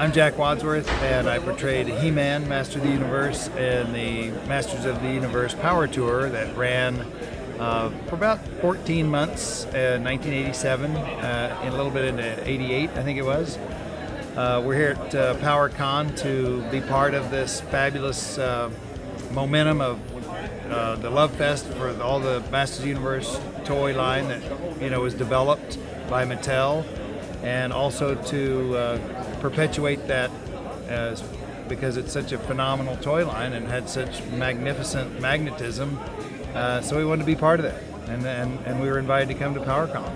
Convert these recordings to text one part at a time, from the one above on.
I'm Jack Wadsworth, and I portrayed He-Man, Master of the Universe, in the Masters of the Universe Power Tour that ran for about 14 months in 1987, and a little bit into 88, I think it was. We're here at Power-Con to be part of this fabulous momentum of the love fest for all the Masters of the Universe toy line that was developed by Mattel, and also to perpetuate that because it's such a phenomenal toy line and had such magnificent magnetism. So we wanted to be part of that, and we were invited to come to Power-Con.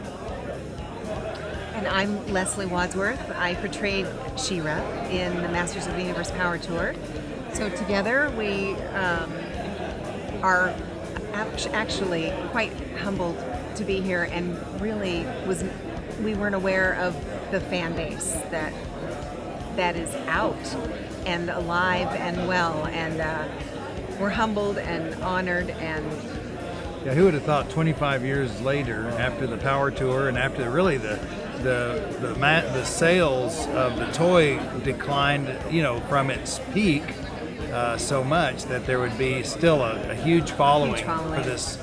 And I'm Leslie Wadsworth. I portrayed She-Ra in the Masters of the Universe Power Tour. So together we are actually quite humbled to be here, and really we weren't aware of the fan base that is out and alive and well, and we're humbled and honored. And yeah, who would have thought 25 years later, after the Power Tour and after really the sales of the toy declined, from its peak so much, that there would be still a huge following for this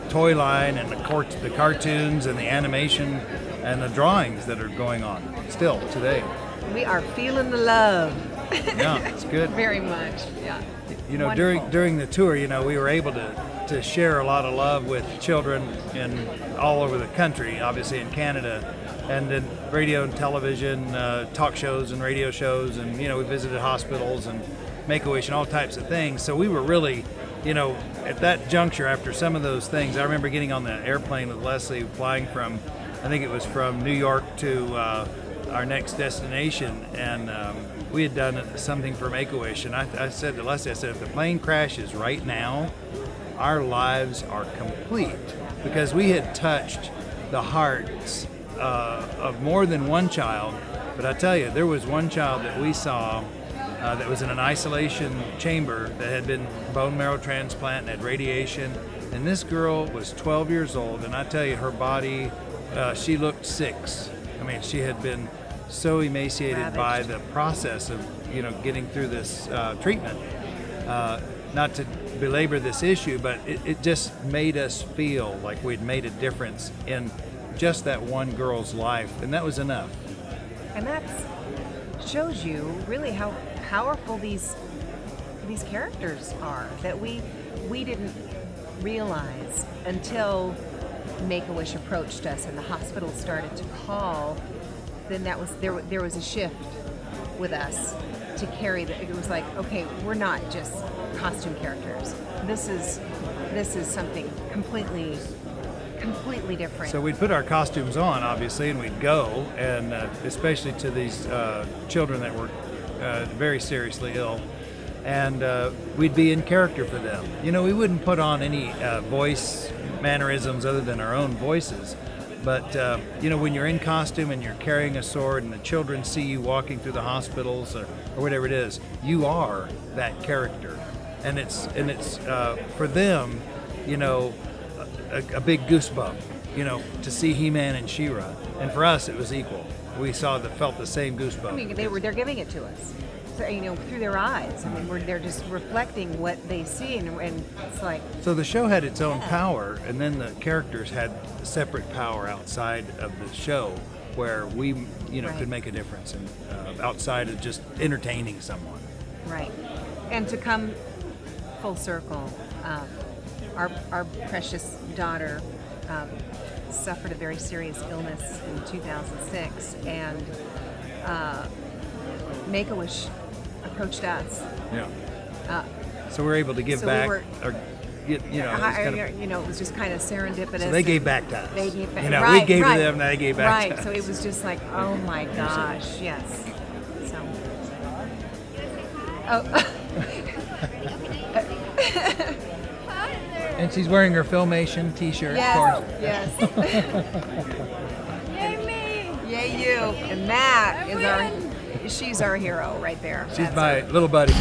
toy line, and the cartoons and the animation and the drawings that are going on still today. We are feeling the love. Yeah, it's good. Very much, yeah. During the tour, we were able to share a lot of love with children all over the country, obviously in Canada, and in radio and television, talk shows and radio shows, and we visited hospitals and Make-A-Wish and all types of things. So we were really, at that juncture, after some of those things, I remember getting on the airplane with Leslie, flying from, I think it was from New York to our next destination, and we had done something for Make-A-Wish, and I said to Leslie, if the plane crashes right now, our lives are complete, because we had touched the hearts of more than one child. But I tell you, there was one child that we saw that was in an isolation chamber that had been bone marrow transplant and had radiation, and this girl was 12 years old, and I tell you, her body, she looked 6. I mean, she had been so emaciated, ravaged by the process of getting through this treatment. Not to belabor this issue, but it just made us feel like we'd made a difference in just that one girl's life, and that was enough. And that shows you really how powerful these characters are, that we didn't realize until Make-A-Wish approached us and the hospital started to call. Then there was a shift with us to carry it was like, okay, we're not just costume characters. This is something completely different. So we'd put our costumes on, obviously, and we'd go, and especially to these children that were very seriously ill, and we'd be in character for them. We wouldn't put on any voice mannerisms other than our own voices. But when you're in costume and you're carrying a sword, and the children see you walking through the hospitals or whatever it is, you are that character, and it's for them, a big goosebump, to see He-Man and She-Ra, and for us it was equal. We felt the same goosebump. I mean, they're giving it to us, so, through their eyes. I mean, they're just reflecting what they see, and it's like. So the show had its own power, and then the characters had separate power outside of the show, where we, right, could make a difference, and outside of just entertaining someone. Right, and to come full circle, our precious daughter suffered a very serious illness in 2006, and Make-A-Wish approached us. Yeah. So we're able to give back, it was just kind of serendipitous. So they gave back to us. They gave back. We gave to them, they gave back to us. Right. So it was just like, oh my gosh, yes. So. Oh. And she's wearing her Filmation T-shirt, yes, of course. Yes. Yay me! Yay you! And that is she's our hero right there. She's my little buddy.